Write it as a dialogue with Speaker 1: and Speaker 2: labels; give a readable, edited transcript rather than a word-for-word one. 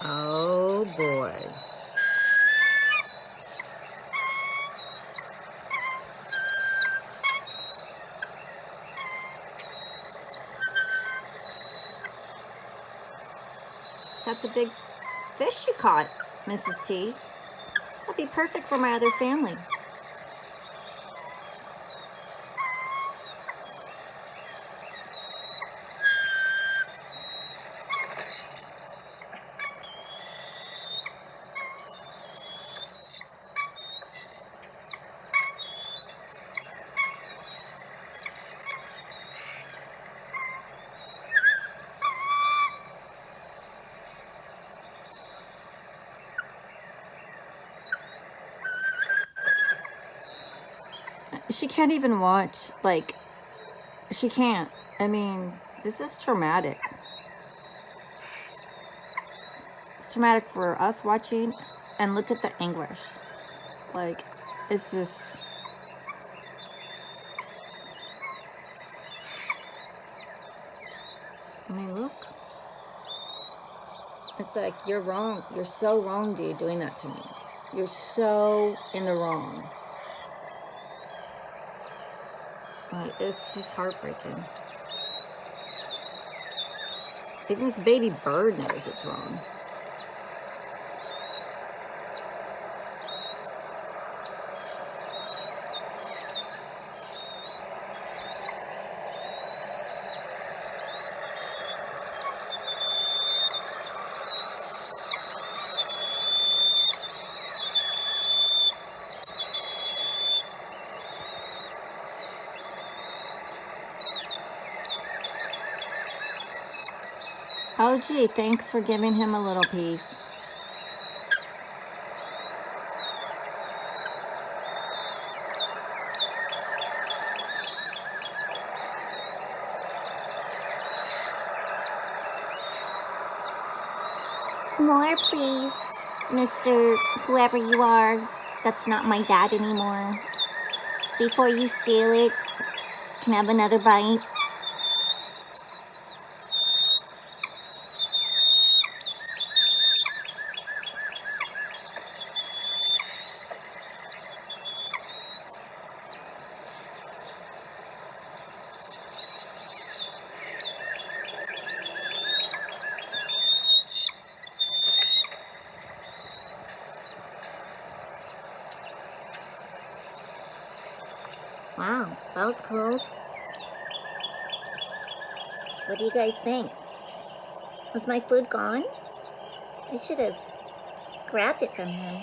Speaker 1: Oh boy. That's a big fish you caught, Mrs. T. That'd be perfect for my other family. She can't even watch, like, she can't. I mean, this is traumatic. It's traumatic for us watching, and look at the anguish. Like, it's just... I mean, look. It's like, you're wrong. You're so wrong, dude, doing that to me. You're so in the wrong. Like, it's just heartbreaking. Even this baby bird knows it's wrong. Oh, gee, thanks for giving him a little piece. More, please, Mr. Whoever you are. That's not my dad anymore. Before you steal it, can I have another bite? Wow, that was cold. What do you guys think? Was my food gone? I should have grabbed it from him.